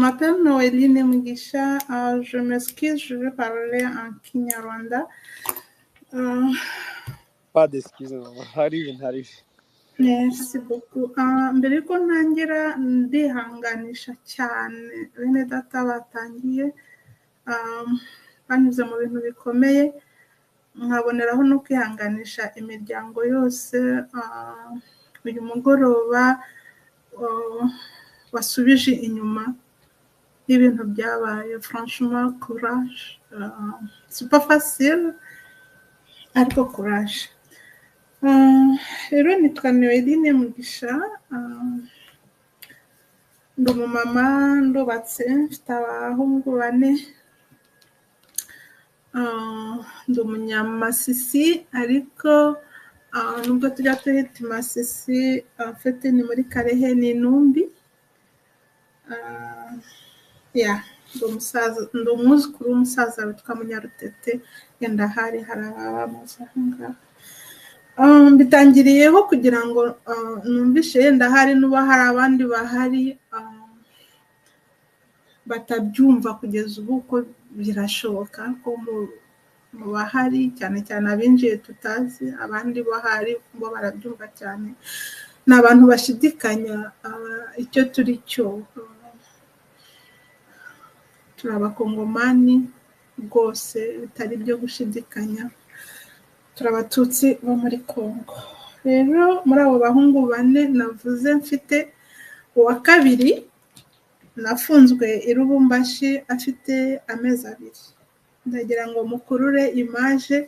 m'appelle Noéline Mugisha. Je m'excuse, je vais parler en Kinyarwanda. Pas d'excuses, maman. Hari. Merci beaucoup. Mbere yuko ntangira ndihanganisha cyane bene data batangiye banyuze mu bintu bikomeye, nkaboneraho no kwihanganisha imiryango yose. Uyu mugoroba wasubije inyuma y'ibintu byabaye. Franchement courage, c'est pas facile ariko courage. Rero nitwa Noéline Mugisha, ndi umumama, ndubatse, mfite abahungu 4, ndi umunyamasisi ariko nubwo tujya tuhita Masisi, fete ni muri Karehe, ni Numbi. Ndi umwuzukuru w'umusaza witwa Munyarutete, yenda hari abamuzi aha ngaha. Mbitangiriyeho kugira ngo numvishe yenda hari nuba hari abandi bahari batabyumva kugeza ubu, ko birashoboka ko mu bahari cyane cyane abinjiye tutazi, abandi bahari bo barabyumva cyane. Ni abantu bashidikanya icyo turi cyo. Turi abakongomani rwose bitari byo gushidikanya, turi abatutsi bo muri Kongo. Rero muri abo bahungu 4 navuze, mfite uwa kabiri nafunzwe i Lubumbashi afite amezi 2. Ndagira ngo mukurure image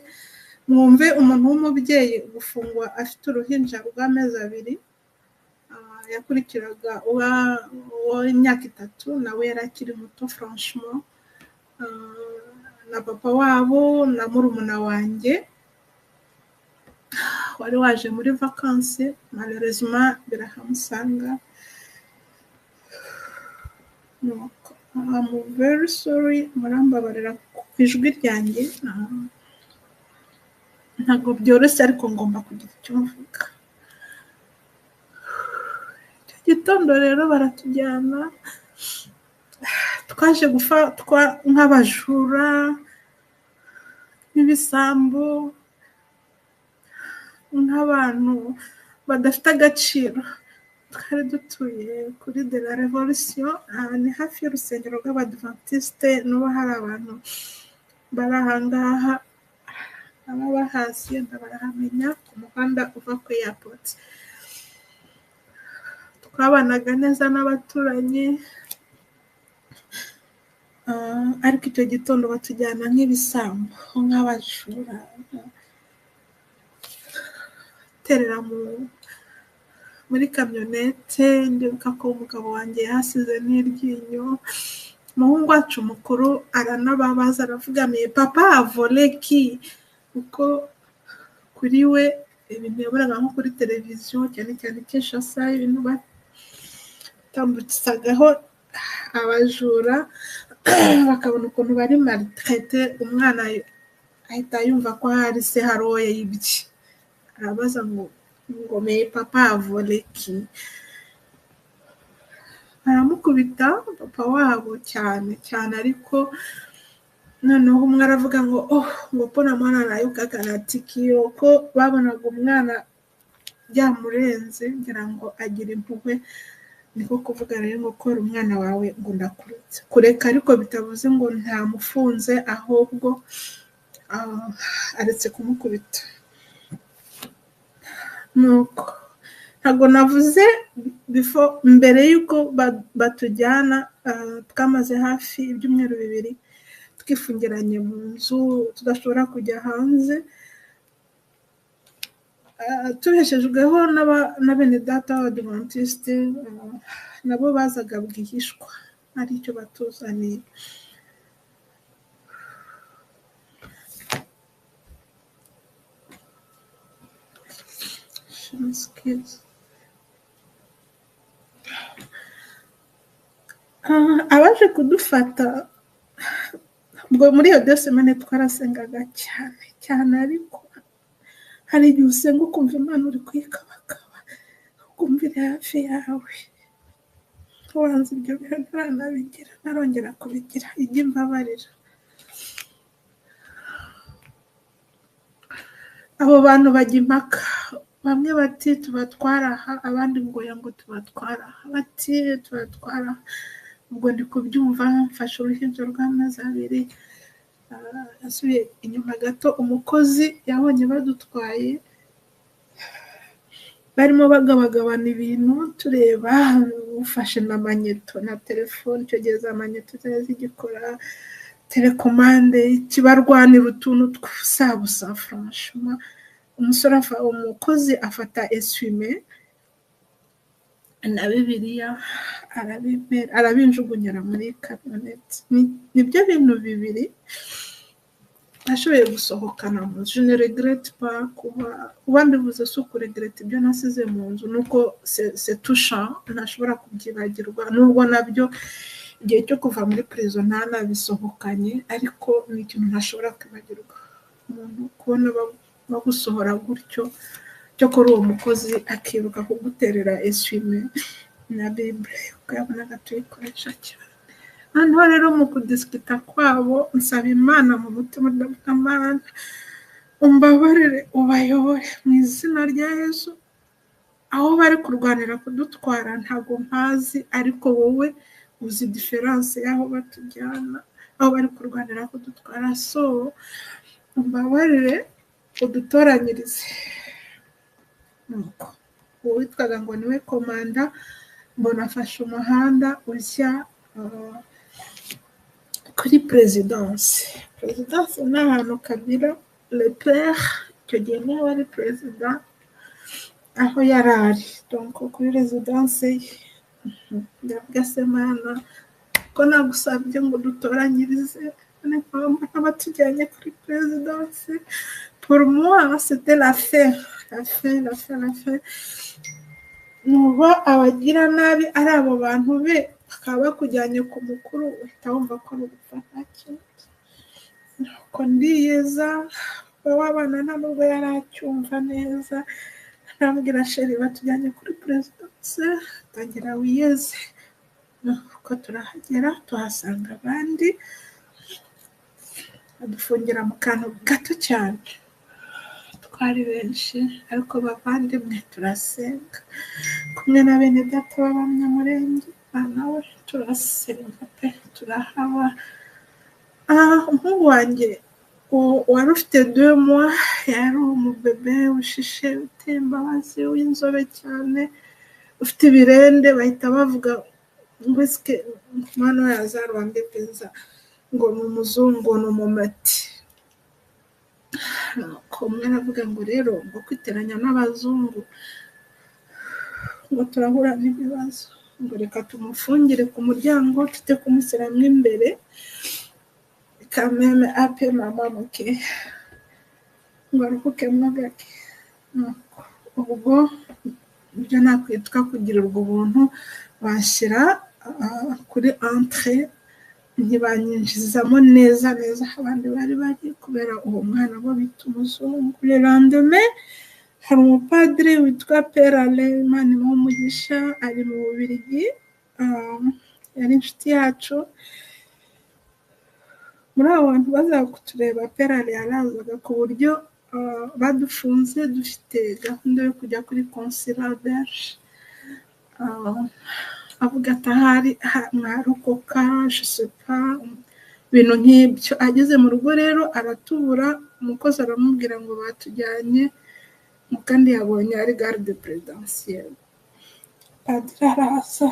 mwumve umuntu w'umubyeyi gufungwa afite uruhinja rw'amezi 2. Yakurikiraga uw'imyaka 3, nawe yari akiri muto franchement, na papa wabo na murumuna wanjye wari waje muri vacances, malheureusement birahamusanga. I'm very sorry, murambabarira ku ijwi ryanjye, ntabwo byoroshye ariko ngomba kugira icyo mvuga. Icyo gitondo rero baratujyana, twaje gufatwa nk'abajura, nk'ibisambo, nk'abantu badafite agaciro. Twari dutuye kuri de la Revolution, ni hafi y'urusengero rw'Abadventiste. N'ubu hari abantu bari aha ngaha ababa hasi yenda barahamenya, ku muhanda uva ku airport. Twabanaga neza n'abaturanyi, ariko icyo gitondo batujyana nk'ibisambo, nk'abajura, terera muri kamyonete. Ndibuka ko umugabo wanjye yahasize n'iryinyo. Umuhungu wacu mukuru aranababaza, aravuga mais papa a volé qui, kuko kuri we ibintu yabonaga nko kuri televiziyo, cyane cyane Kinshasa, ibintu batambukisagaho abajura bakabona ukuntu bari maltraité. Umwana ahita yumva ko hari se haroye y'ibiki, arabaza ngo mais papa a volé qui. Aramukubita papa wabo cyane cyane, ariko noneho umwe aravuga ngo ngo pona mwana nayuka kanatikio, ko babonaga umwana byamurenze, ngira ngo agira impuhwe, niko kuvuga rero ngo kora umwana wawe ngo ndakuretse kureka, ariko bitavuze ngo ntamufunze, ahubwo aretse kumukubita. Nuko ntabwo navuze mbere y'uko batujyana, twamaze hafi ibyumweru 2 twifungiranye mu nzu, tudashobora kujya hanze, tuheshejweho na bene data b'Abadventiste. Nabo bazaga bwihishwa, ari cyo batuzaniye. Abaje kudufata ubwo muri iyo 2 semaines twarasengaga cyane, ariko hari igihe usenga ukumva Imana uri kwikabakaba, ukumva iri hafi yawe. ubanza ibyo bihagarara nabigira narongera kubigira ijya imbabarira. Abo bantu bajya impaka, bamwe bati tubatwara aha, abandi ngo ya ngo tubatwara aha, bati tubatwara aha. Ubwo ndi kubyumva mfashe uruhinja rw'amezi abiri. Asubiye inyuma gato, umukozi yabonye badutwaye barimo bagabagabana ibintu tureba, ufashe na manyeto na telefone, icyo gihe za manyeto zari zigikora, telekomande, kibarwanira utuntu tw'ubusabusa. Franchement umusore umukozi afata eswime na bibiliya arabinjugunyira muri kamyoneti. Nibyo bintu bibiri nashoboye gusohokana mu nzu. Je ne regrette pas kuba mbivuze si ukuregreta ibyo nasize mu nzu, nuko c'est touchant, ntashobora kubyibagirwa, nubwo nabyo igihe cyo kuva muri prison ntanabisohokanye, ariko ni ikintu ntashobora kwibagirwa. Umuntu kubona bagusohora gutyo, cyo kuri uwo mukozi akibuka kuguterera eswime na bible, ukayabonaga tuyikoresha cyane. Noneho rero mu kudisikita kwabo nsaba Imana mu mutima, ndavuga Mana umbabarire ubayobore mu izina rya Yesu. Aho bari kurwanira kudutwara ntabwo mpazi, ariko wowe uzi diferanse y'aho batujyana, aho bari kurwanira kudutwara. So umbabarire udutoranyirize. Nuko uwo witwaga ngo niwe komanda, mbona afashe umuhanda ujya kuri perezidanse. Perezidanse ni ahantu Kabila le père icyo gihe niwe wari perezida, aho yari ari. Donc kuri rezidanse ye ndavuga se Mana ko nagusabye ngo dutoranyirize, abatujyanye kuri perezidanse. Pour moi c'était la fin. Nuba abagira nabi ari abo bantu be, bakaba bakujyanye ku mukuru, uhita wumva ko ari ugupfa nta kindi. Nuko ndiyeza, wabana nta nubwo yari acyumva neza, arambwira sheri batujyanye kuri perezidanse, tangira wiyeze. Nuko turahagera tuhasanga abandi, badufungira mu kantu gato cyane. Twari benshi ariko bavandimwe turasenga kumwe na bene data b'abanyamurenge, nawe turasenga pe turahaba. Umuhungu wanjye wari ufite 2 mois, yari umubebe ushishe uteye imbabazi w'inzobe cyane, ufite ibirende, bahita bavuga ngo eske mwana we yazarwande peza, ngo ni umuzungu, ni umumati. Umwe aravuga ngo rero ngo kwiteranya n'abazungu ngo turahura n'ibibazo, ngo reka tumufungire ku muryango tute kumushyiramo imbere, kameme ape mama muke ngo aruhukemo gake. Ubwo ibyo nakwitwa kugirirwa ubuntu, bashyira kuri entre, ntibanyinjizamo neza abandi bari bari, kubera uwo mwana bo bita umuzungu. Le lendemain hari umupadiri witwa Père Alain, Imana imuhe umugisha, ari mu Bubiligi, yari inshuti yacu. Muri abo bantu bazaga kutureba, Père Alain yarazaga, ku buryo badufunze dufite gahunda yo kujya kuri consulat belge. Avuga ati ahari mwarokoka, je sais pas, ibintu nk'ibyo. Ageze mu rugo rero aratubura, umukozi aramubwira ngo batujyanye, kandi yabonye ari garde présidentielle. Padiri araza,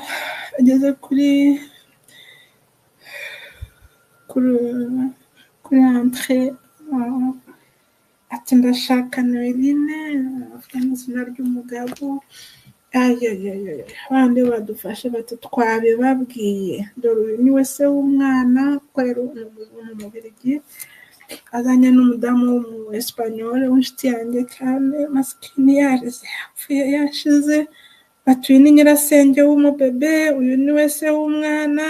ageze kuri entrée, ati ndashaka Noeline, avuga n'izina ry'umugabo. Abandi badufashe bati twabibabwiye, dore uyu niwe se w'umwana, ko yari umubirigi, azanye n'umudamu w'umu-Espanyol w'inshuti yanjye cyane, masikini yarize yapfuye yashize. Bati uyu ni nyirasenge w'umubebe, uyu niwe se w'umwana.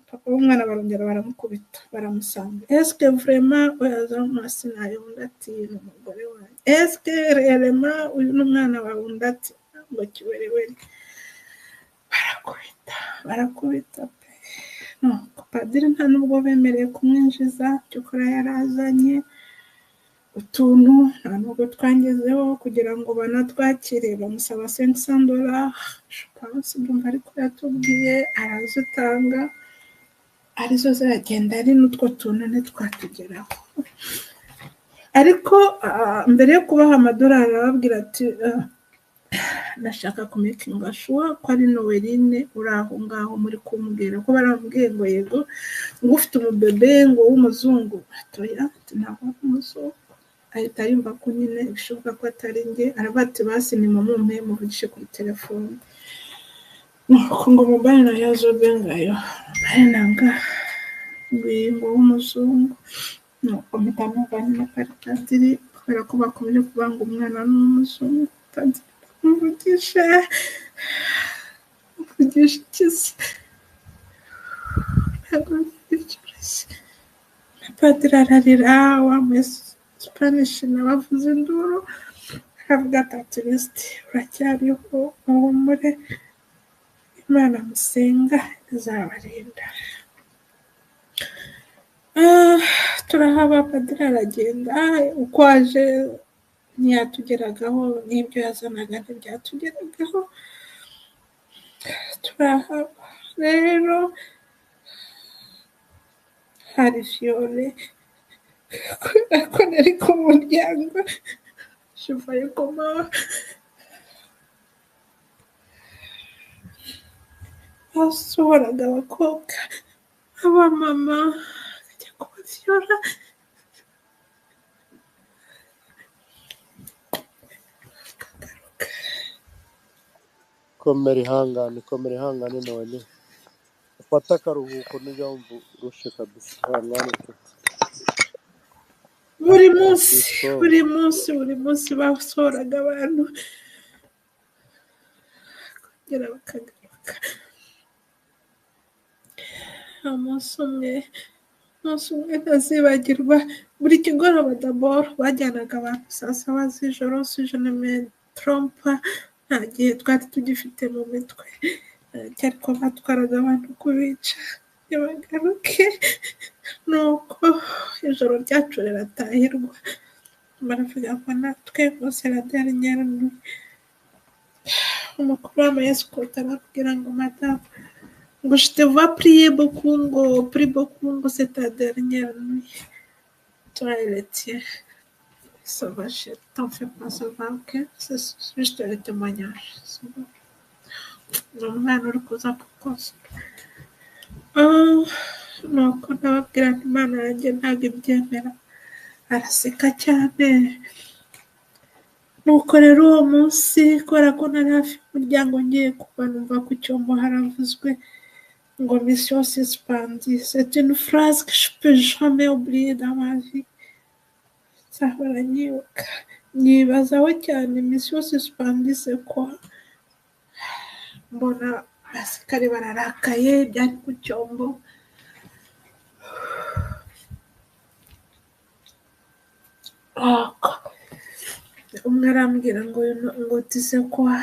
Papa w'umwana barongera baramukubita, baramusanga. Eske vraiment oyaza mwasinayo? Undi ati ni umugore wanjye. Eske réellement uyu ni umwana wawe? Undi ati ngo kiwerewere. barakubita pe. Nuko padiri nta nubwo bemereye kumwinjiza, cyokora yari azanye utuntu nta nubwo twangezeho kugira ngo banatwakire, bamusaba $500 pense ndumva ariko yatubwiye, arazitanga arizo ziragenda, ari n'utwo tuntu ntitwatugeraho. Ariko mbere yo kubaha amadolari arababwira ati ndashaka kumekinga shuwa ko ari Noweline uri aho ngaho muri kumbwira, ko barambwiye ngo yego ngo ufite umubebe ngo w'umuzungu. Atoya ati ntabwo ari umuzungu. Ahita yumva ko nyine bishoboka ko atari njye, aravuga ati basi nimumumpe muvugishe kuri telefone. Nuko ngo mobile na yazo bengayo mobile nanga ngo w'umuzungu. Nuko mpita muvanye na padiri kubera ko bakomeje kubanga umwana n'umuzungu. Muvugisha ikizi ntabwo byoroshye. Padiri ararira, wa Spanish nabavuze induru, aravuga ati at least uracyariho, muhumure, Imana musenga izabarinda. Turahaba, padiri aragenda, uko aje ntiyatugeragaho, n'ibyo yazanaga ntibyatugeragaho. Turahaba rero, hari Fiore ko nari ku muryango, shivaye koma basohoraga abakobwa abamama akajya kubavyora. komera ihangane none ufata akaruhuko nijya wumva urushe kabisa. ihangane buri munsi basohoraga abantu kongera bakagaruka. umunsi umwe ntazibagirwa, buri kigoroba d'abord bajyanaga abantu saa saba z'ijoro, si je ne me trompe, nta gihe twari tugifite mu mitwe, ariko batwaraga abantu kubica ntibagaruke. Nuko ijoro ryacu riratahirwa, baravuga ngo natwe bose la dernière nuit. Umukuru w'amayesikoti arababwira ngo madame ngo je te vois prier beaucoup, ngo c'est ta dernière nuit, toi et le tien. Ça va, je t'en fais pas, ça va, ok? C'est juste le témoignage. Ni umwana uri kuza kukosa. Nuko ndababwira nti Imana yanjye ntabwo ibyemera, araseka cyane. Nuko rero uwo munsi kubera ko nari hafi y'umuryango ngiye kuva, numva ku cyombo haravuzwe ngo mission suspendue. C'est une phrase que je peux jamais oublier dans ma vie. Nzahora nyibuka, nyibazaho cyane. Mission suspendue c'est quoi? Mbona abasikari bararakaye, byari ku cyombo. Umwe arambwira ngo tise kwa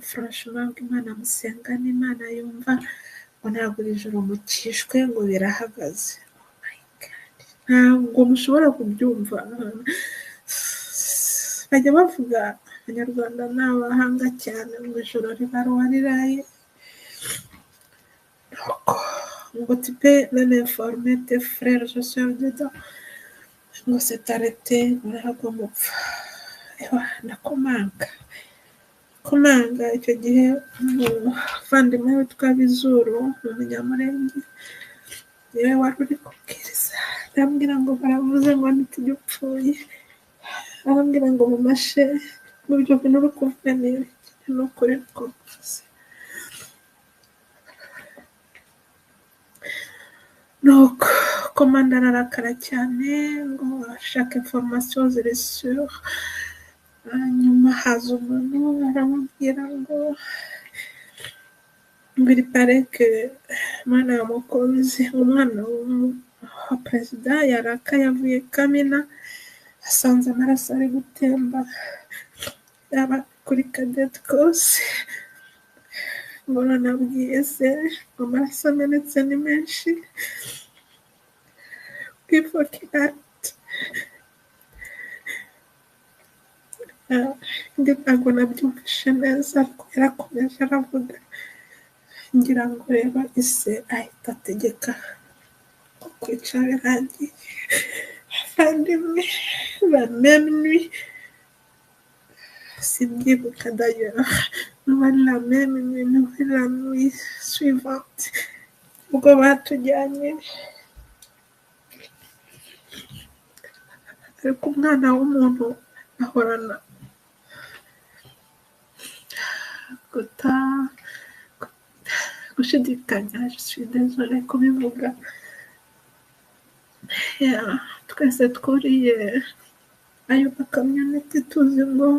franchement Imana musenga n'Imana yumva, ngo ntabwo iri joro mukishwe, ngo birahagaze. Oh my God, ntabwo mushobora kubyumva. Bajya bavuga abanyarwanda ni abahanga cyane, ngo ijoro riba riraye. ngo tu peux même informer tes frères et sœurs dedans, ngo c'est arrêté, ntabwo mupfa. Ndakomanga icyo gihe umuvandimwe witwa Bizuru mu Munyamurenge niwe wari uri kubwiriza, arambwira ngo baravuze ngo ntitujye upfuye, arambwira ngo mumashe mu byo bintu uri kuvuga ni ukuri rwose. Nuko komanda ararakara cyane ngo ashaka information ziri sur. Nyuma haza umuntu aramubwira ngo il paraît que mwana wa mukozi, umwana wa perezida yaraka yavuye Kamina, asanze amaraso ari gutemba yaba kuri Cadet Kose, ngo nabwiye se ngo amaraso amenetse ni menshi kwifokirati ntabwo nabyumvishe neza ariko yarakomeje aravuga ngira ngo reba ise ahita ategeka ko kwica birangiye abavandimwe bamenwi simbyibuka d'ailleurs muri la même nuit muri la nuit suivante ubwo batujyanye ariko umwana w'umuntu ahorana gushidikanya je suis désolée kubivuga twese twuriye ayo makamyoneti tuzi ngo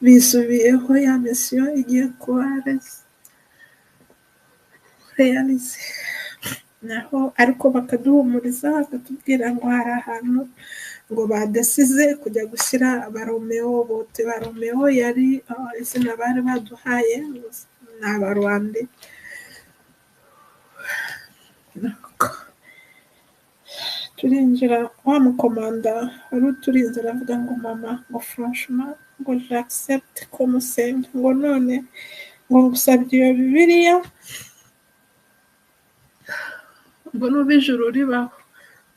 bisubiyeho ya misiyo igiye kuba realize naho ariko bakaduhumuriza bakatubwira ngo hari ahantu ngo badasize kujya gushyira abaromeo bote baromeo yari izina bari baduhaye ni abarwande turinjira wa mukomanda wari uturinze aravuga ngo mama ngo franchement ngo j'accepte comme c'est ngo none ngo ngusabye iyo bibiliya ngo n'ubu ijuru ribaho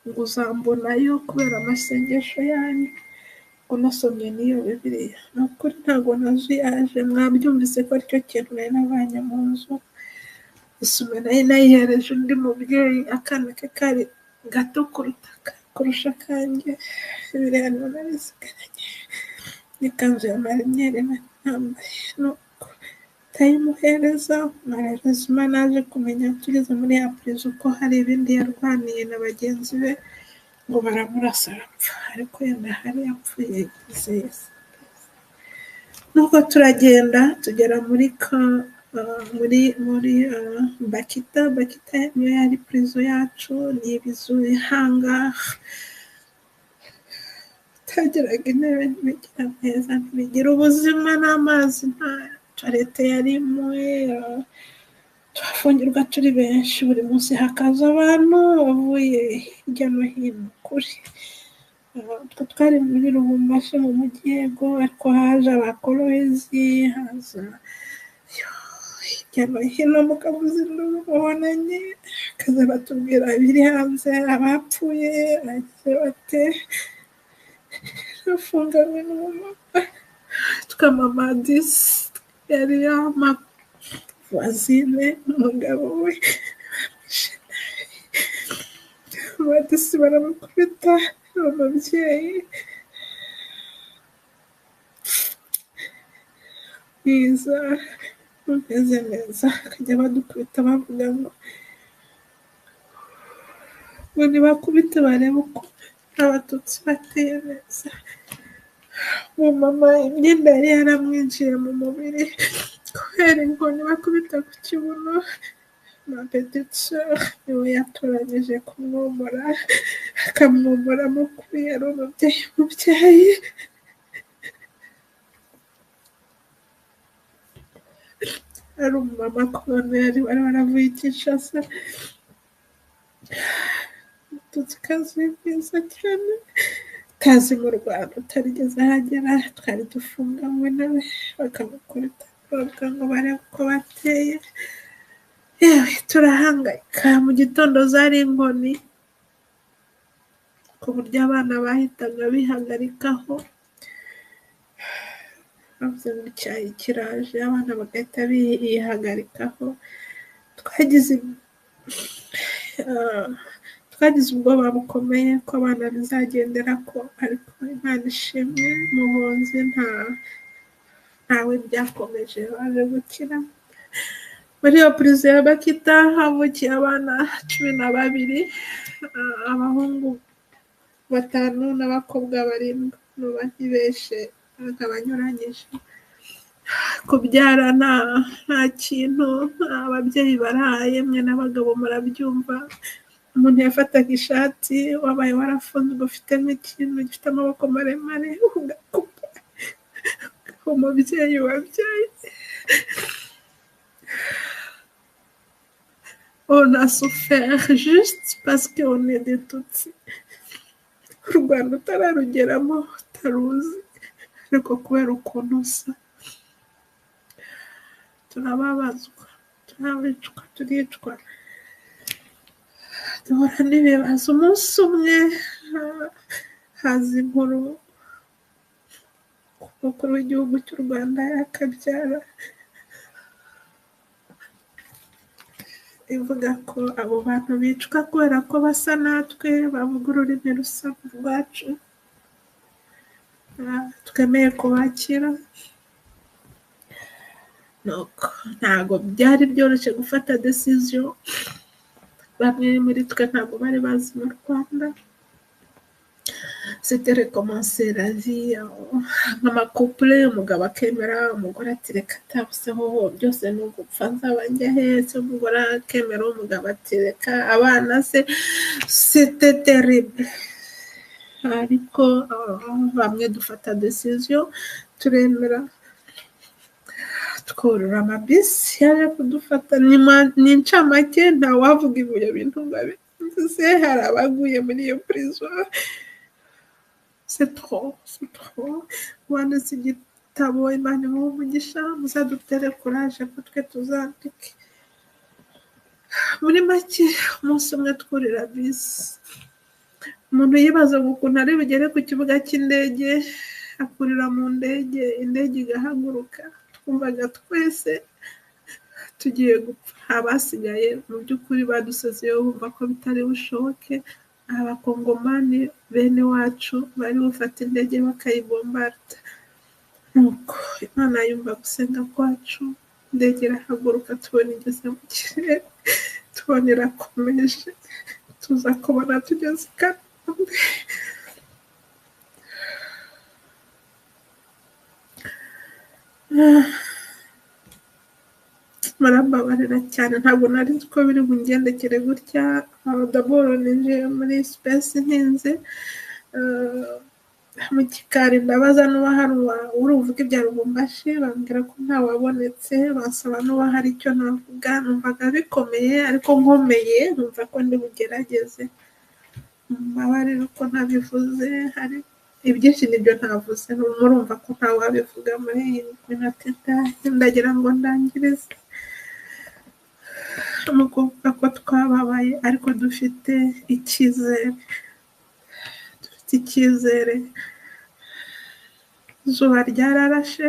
ngo uzambonayo kubera amasengesho yanyu ngo nasomye n'iyo bibiliya ni ukuri ntabwo nazuyaje mwabyumvise ko aricyo kintu nari navanye mu nzu isume nari nayihereje undi mubyeyi akana ke kari gato kurusha kanjye biriya narizigaranye n'ikanzu ya mariniyeri nambaye nuko tayimuhereza marerezima naje kumenya tugeze muri ya purizo uko hari ibindi yarwaniye na bagenzi be ngo baramurasa arapfa ariko yenda hari yapfuye yizeye nuko turagenda tugera muri bakita niyo yari purizo yacu ni ibizu ihanga utageraga intebe ntibigira neza ntibigira ubuzima n'amazi nta toilette yari imwe turafungirwa turi benshi buri munsi hakaza abantu bavuye hirya no hino kuri twari muri Lubumbashi mu mujyi yego ariko haje abakolwezi haza hirya no hino mukavuza induru mubonanye kaza batubwira ibiri hanze abapfuye bagize bate rafunganywe n'umumama twamama disi yari voisine umugabo we badisi baramukubita umubyeyi mwiza umeze neza akajya badukubita bavuga ngo nibakubite barebe uko abatutsi bateye neza umumama imyenda yari yaramwinjiye mu mubiri kubera inkoni bakubita ku kibuno ma petite sœur niwe yatoranyije kumwomora akamwomora mukuru yari umubyeyi ari umumama kubona yari waravuye i Kinshasa tukazi neza cyane kazi mu Rwanda utarigeze ahagera twari dufunganywe nawe bakamukubita bavuga ngo barebe uko bateye yewe turahangayika mu gitondo zari inkoni ku buryo abana bahitaga bihagarikaho bavuze ngo icyayi kiraje abana bagahita bihagarikaho twagize ubwoba bukomeye ko abana bizagendera ko ariko Imana ishimwe muhunzi ntawe byakomeje baje gukira muri iyo purizo ya Bakita havukiye abana 12 abahungu 5 n'abakobwa 7 nuba ntibeshe akabanyuranyije kubyara nta kintu ababyeyi baraye mwe n'abagabo murabyumva umuntu yafataga ishati wabaye warafunzwe ufite nk'ikintu gifite amaboko maremare umubyeyi wabyaye on a souffert juste parce qu'on est des Tutsi. U Rwanda utararugeramo utaruzi, ariko kubera ukuntu usa turababazwa, turabicwa, turicwa, duhura n'ibibazo. Umunsi umwe haza inkuru ku mukuru w'igihugu cy'u Rwanda yakabyara, ivuga ko abo bantu bicwa kubera ko basa natwe, bavuga ururimi rusa rwacu, twemeye kubakira. Ntabwo byari byoroshye gufata decision, bamwe muri twe ntabwo bari bazi mu Rwanda. C'était recommencer la vie nk'amakupule, umugabo akemera, umugore ati reka tabuseho byose ni ugupfa, nzaba njya hese, umugore akemera, umugabo ati reka, abana se, c'était terrible. Ariko bamwe dufata decision, turemera, tworora amabisi yaje kudufata. Ni incamake, ntawavuga ibyo bintu ngo abivuze, hari abaguye muri iyo prison. C'est trop. Wanditse igitabo, Imana imuhe umugisha, muzadutere courage ko twe tuzandike. Muri make, umunsi umwe twurira bisi, umuntu yibazaga ukuntu ari bugere ku kibuga cy'indege, akurira mu ndege, indege igahaguruka, twumvaga twese tugiye gupfa. Abasigaye mu by'ukuri badusezeyeho bumva ko bitari bushoboke. Abakongomani bene wacu bari bufata indege bakayibombarda. Nuko Imana yumva gusenga kwacu, indege irahaguruka, tubona igeze mu kirere, tubona irakomeje, tuza kubona tugeze i Kanombe. Barambabarira cyane, ntabwo nari nzi ko biri bungendekere gutya. D'abord ninjiye muri space ntinze, mu gikari ndabaza n'uba hari uruvuga ibya Lubumbashi, bambwira ko ntawabonetse, basaba n'uba hari icyo navuga. Numvaga bikomeye, ariko nkomeye, numva ko ndi bugerageze. Mbabarira ko ntabivuze, hari ibyinshi nibyo ntavuze, murumva ko ntawabivuga muri iyi minota ndagira ngo ndangirize. Ni ukuvuga ko twababaye, ariko dufite icyizere. Izuba ryararashe,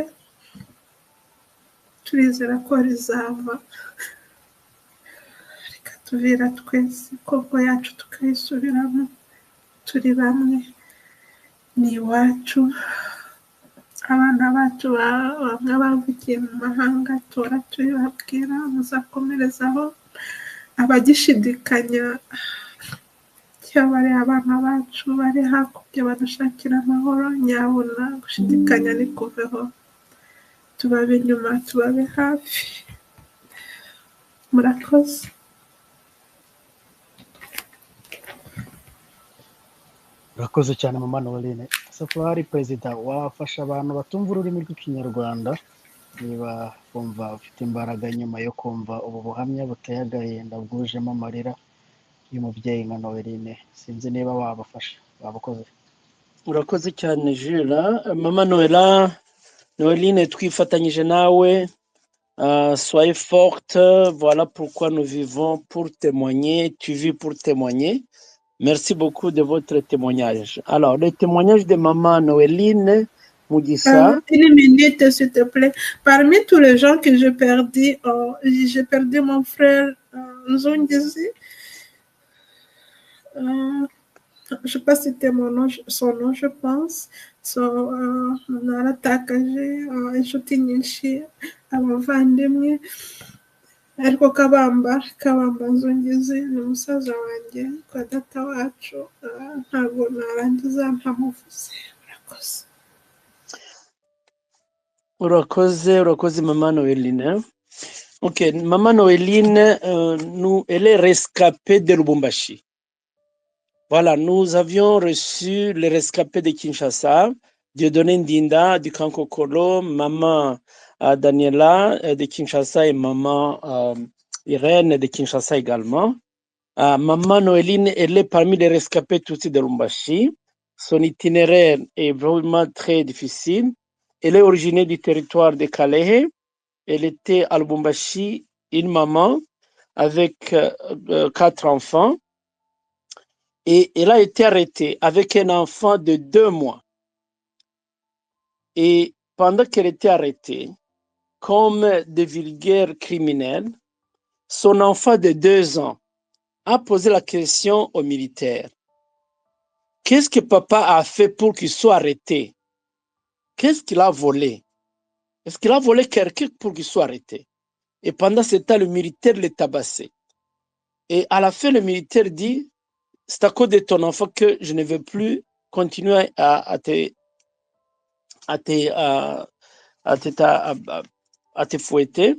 turizera ko rizava, reka tuvira twese koko yacu tukayisubiramo, turi bamwe, ni iwacu. Abana bacu bamwe bavukiye mu mahanga, tora tubibabwira, muzakomerezaho. Abagishidikanya cyangwa ari abana bacu bari hakurya badushakira amahoro, nyabona gushidikanya nikuveho, tubabe inyuma, tubabe hafi. Murakoze. Urakoze cyane Mama Noeline. Safari Perezida, wafasha abantu batumva ururimi rw'ikinyarwanda, niba bumva ufite imbaraga nyuma yo kumva ubu buhamya buteye agahinda bwujemo amarira y'umubyeyi nka Noeline, sinzi niba wabafasha. Wabakoze. Urakoze cyane Jules. Mama Noeline, twifatanyije nawe. Soyez forte, voilà pourquoi nous vivons pour témoigner, tu vis pour témoigner. Merci beaucoup de votre témoignage. Alors, le témoignage de Maman Noeline Mugisa. Une minute, s'il te plaît. Parmi tous les gens que j'ai perdu mon frère Nzongizi. Je ne sais pas si c'était son nom, je pense. Naratakaje inshuti nyinshi, abavandimwe, ariko kabamba Nzongizi ni musaza wanjye kwa data wacu, ntabwo narangiza ntamuvuze. Urakoze Maman Noeline. Ok, Maman Noeline, elle est rescapée de Lubumbashi. Voilà, nous avions reçu les rescapés de Kinshasa, Dieudonné Ndinda du Kankokolo, Maman Daniela de Kinshasa et Maman Irène de Kinshasa également. Maman Noéline, elle est parmi les rescapés Tutsis de Lubumbashi. Son itinéraire est vraiment très difficile. Elle est originaire du territoire de Kalehe. Elle était à Lubumbashi, une maman avec 4 enfants. Et elle a été arrêtée avec un enfant de 2 mois. Et pendant qu'elle était arrêtée, comme de vulgaires criminels, son enfant de 2 ans a posé la question aux militaires. Qu'est-ce que papa a fait pour qu'il soit arrêté? Qu'est-ce qu'il a volé? Est-ce qu'il a volé quelqu'un pour qu'il soit arrêté? Et pendant ce temps, le militaire l'a tabassé. Et à la fin, le militaire dit, c'est à cause de ton enfant que je ne veux plus continuer à te fouetter.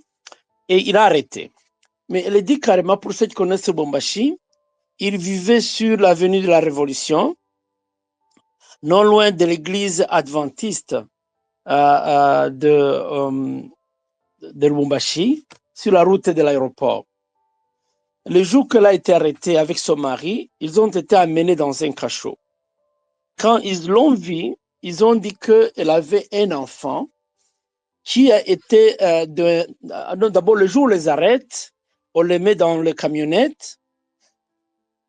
Et il a arrêté. Mais elle dit carrément, pour ceux qui connaissent Lubumbashi, il vivait sur l'avenue de la Révolution, non loin de l'église adventiste de Lubumbashi, sur la route de l'aéroport. Le jour qu'elle a été arrêtée avec son mari, ils ont été amenés dans un cachot. Quand ils l'ont vue, ils ont dit qu'elle avait un enfant qui a été... d'abord, le jour où on les arrête, on les met dans les camionnettes.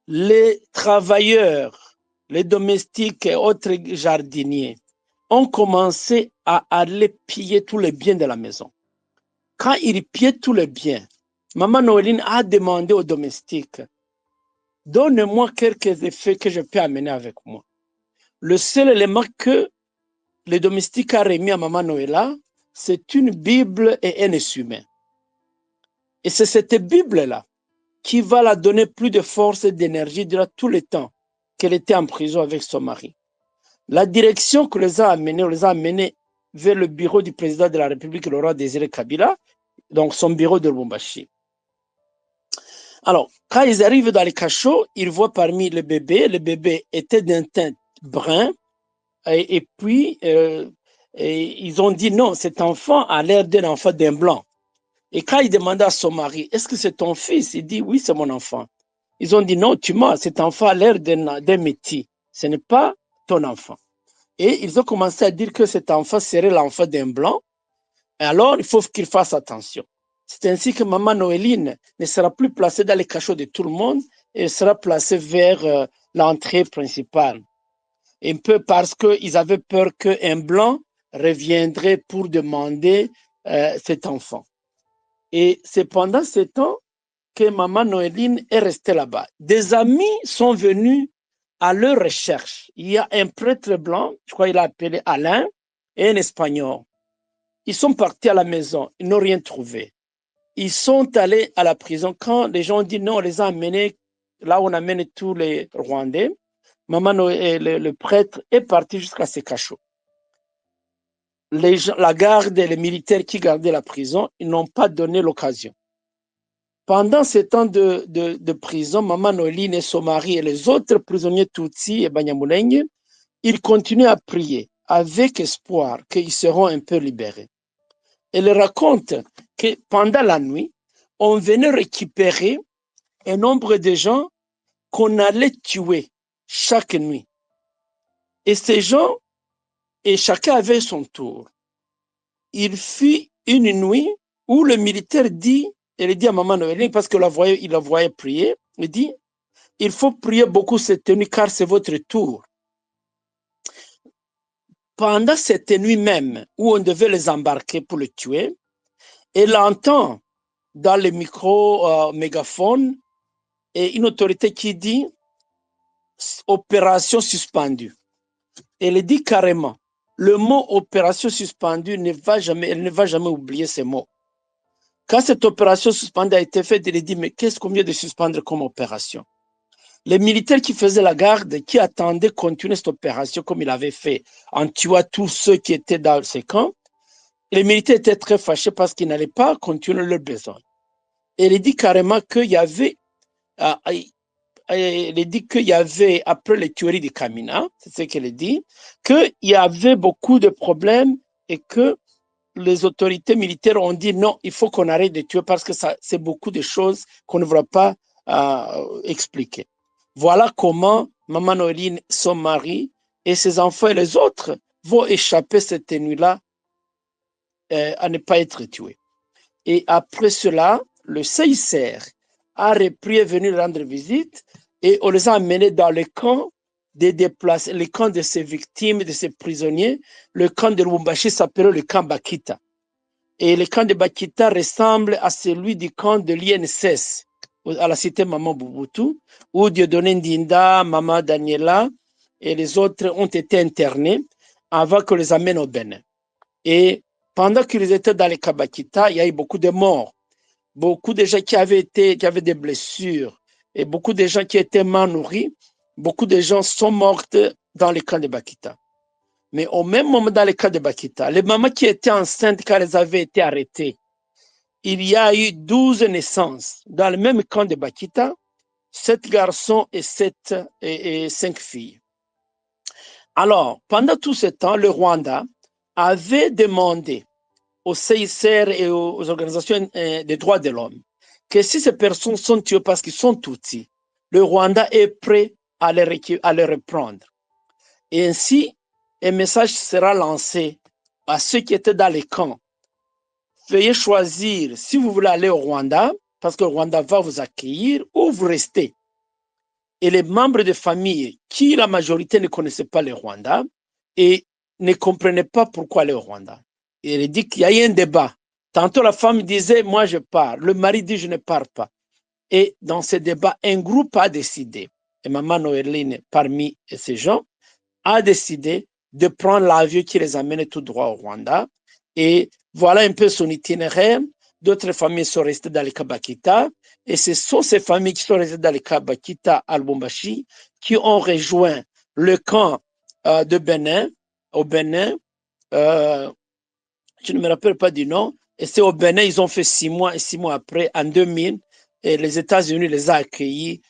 Les travailleurs, les domestiques et autres jardiniers ont commencé à aller piller tous les biens de la maison. Quand ils pillaient tous les biens, maman Noéline a demandé aux domestiques, donne-moi quelques effets que je peux amener avec moi. Le seul élément que les domestiques a remis à maman Noëlla, c'est une Bible et un essuie-main. Et c'est cette Bible-là qui va la donner plus de force et d'énergie durant tout le temps qu'elle était en prison avec son mari. La direction que les a amenés vers le bureau du président de la République, Laurent Désiré Kabila, donc son bureau de Lubumbashi. Alors, quand ils arrivent dans les cachots, ils voient parmi les bébés, le bébé était d'un teint brun, et puis ils ont dit non, cet enfant a l'air d'un enfant d'un blanc. Et quand il demanda à son mari, est-ce que c'est ton fils? Il dit oui, c'est mon enfant. Ils ont dit non, tu mens, cet enfant a l'air d'un métis, ce n'est pas ton enfant. Et ils ont commencé à dire que cet enfant serait l'enfant d'un blanc. Et alors, il faut qu'il fasse attention. C'est ainsi que maman Noéline ne sera plus placée dans les cachots de tout le monde, elle sera placée vers l'entrée principale. Un peu parce qu'ils avaient peur qu'un blanc reviendrait pour demander cet enfant. Et c'est pendant ce temps que maman Noéline est restée là-bas. Des amis sont venus à leur recherche. Il y a un prêtre blanc, je crois qu'il l'a appelé Alain, et un Espagnol. Ils sont partis à la maison, ils n'ont rien trouvé. Ils sont allés à la prison. Quand les gens ont dit non, on les a amenés là où on amène tous les Rwandais, maman Noël, le prêtre est parti jusqu'à ses cachots. La garde et les militaires qui gardaient la prison, ils n'ont pas donné l'occasion. Pendant ces temps de prison, maman Noéline et son mari et les autres prisonniers Tutsis et Banyamulenge, ils continuent à prier avec espoir qu'ils seront un peu libérés. Elle raconte que pendant la nuit, on venait récupérer un nombre de gens qu'on allait tuer chaque nuit. Et ces gens, et chacun avait son tour. Il fut une nuit où le militaire dit, elle dit à maman Noéline, parce qu'il la voyait prier, il dit, il faut prier beaucoup cette nuit car c'est votre tour. Pendant cette nuit même où on devait les embarquer pour le tuer, elle entend dans le micro-mégaphone et une autorité qui dit opération suspendue. Elle dit carrément, le mot opération suspendue elle ne va jamais oublier ces mots. Quand cette opération suspendue a été faite, elle dit, mais qu'est-ce qu'on vient de suspendre comme opération? Les militaires qui faisaient la garde, qui attendaient continuer cette opération comme il avait fait en tuant tous ceux qui étaient dans ces camps, les militaires étaient très fâchés parce qu'ils n'allaient pas continuer leurs besoins. Elle dit carrément qu'il y avait, après les tueries de Kamina, c'est ce qu'elle dit, qu'il y avait beaucoup de problèmes et que les autorités militaires ont dit non, il faut qu'on arrête de tuer parce que c'est beaucoup de choses qu'on ne va pas expliquer. Voilà comment Maman Noéline, son mari et ses enfants et les autres vont échapper cette nuit-là à ne pas être tués. Et après cela, le CICR a repris et venu rendre visite et on les a amenés dans le camp des déplacés, le camp de ces victimes, de ces prisonniers. Le camp de Lubumbashi s'appelle le camp Bakita. Et le camp de Bakita ressemble à celui du camp de l'INSS, à la cité Maman Bouboutou, où Dieudonné Ndinda, Maman Daniela et les autres ont été internés avant qu'on les amène au Bénin. Et pendant qu'ils étaient dans les camps Bakita, il y a eu beaucoup de morts, beaucoup de gens qui avaient des blessures et beaucoup de gens qui étaient mal nourris. Beaucoup de gens sont morts dans les camps de Bakita. Mais au même moment, dans les camps de Bakita, les mamans qui étaient enceintes quand elles avaient été arrêtées, il y a eu 12 naissances dans le même camp de Bakita, 7 garçons et 5 filles. Alors, pendant tout ce temps, le Rwanda avait demandé au CICR et aux organisations des droits de l'homme que si ces personnes sont tuées parce qu'ils sont Tutsis, le Rwanda est prêt à les reprendre. Et ainsi, un message sera lancé à ceux qui étaient dans les camps. Veuillez choisir si vous voulez aller au Rwanda, parce que le Rwanda va vous accueillir, ou vous restez. Et les membres de famille, qui la majorité ne connaissaient pas le Rwanda et ne comprenaient pas pourquoi aller au Rwanda. Et il dit qu'il y a eu un débat. Tantôt la femme disait, moi je pars. Le mari dit, je ne pars pas. Et dans ce débat, un groupe a décidé, et Maman Noéline, parmi ces gens, a décidé de prendre l'avion qui les amène tout droit au Rwanda. Et voilà un peu son itinéraire. D'autres familles sont restées dans les camps Bakita. Et ce sont ces familles qui sont restées dans les camps Bakita à Lubumbashi qui ont rejoint le camp de Bénin, au Bénin. Je ne me rappelle pas du nom. Et c'est au Bénin, ils ont fait 6 mois. Et 6 mois après, en 2000, et les États-Unis les ont accueillis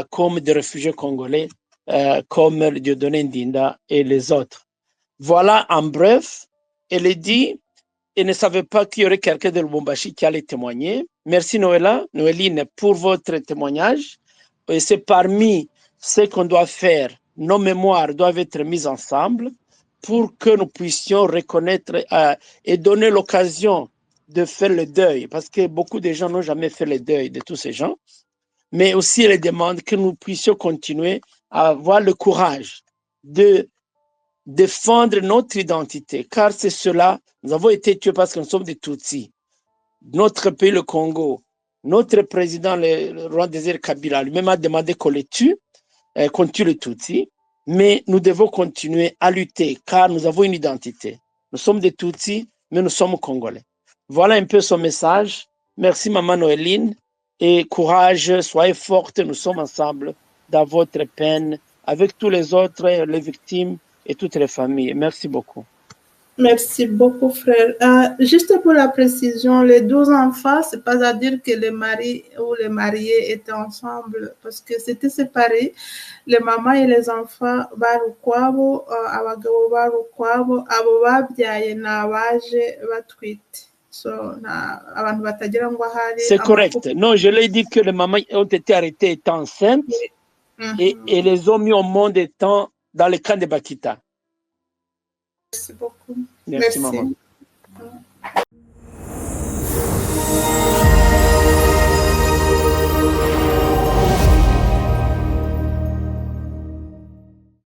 comme des réfugiés congolais, comme le Dieudonné Ndinda et les autres. Voilà en bref. Elle dit, elle ne savait pas qu'il y aurait quelqu'un de Lubumbashi qui allait témoigner. Merci Noéline, pour votre témoignage. Et c'est parmi ce qu'on doit faire. Nos mémoires doivent être mises ensemble pour que nous puissions reconnaître et donner l'occasion de faire le deuil. Parce que beaucoup de gens n'ont jamais fait le deuil de tous ces gens. Mais aussi, elle demande que nous puissions continuer à avoir le courage de défendre notre identité, car c'est cela, nous avons été tués parce que nous sommes des Tutsis. Notre pays, le Congo, notre président, le roi Désiré Kabila, lui-même a demandé qu'on les tue, qu'on tue les Tutsis, mais nous devons continuer à lutter, car nous avons une identité. Nous sommes des Tutsis, mais nous sommes Congolais. Voilà un peu son message. Merci, Maman Noéline, et courage, soyez forte, nous sommes ensemble dans votre peine, avec tous les autres, les victimes, et toutes les familles. Merci beaucoup. Merci beaucoup, frère. Juste pour la précision, les 12 enfants, c'est pas à dire que les maris ou les mariés étaient ensemble, parce que c'était séparé. Les mamans et les enfants barukwabo, abagabo barukwabo, abo babyaye n'abaje batwite. So, abantu batagira ngo ahari. C'est correct. Non, je l'ai dit que les mamans ont été arrêtées étant enceintes et les ont mis au monde étant dans le camp de Bakita. Merci beaucoup. Merci. Maman.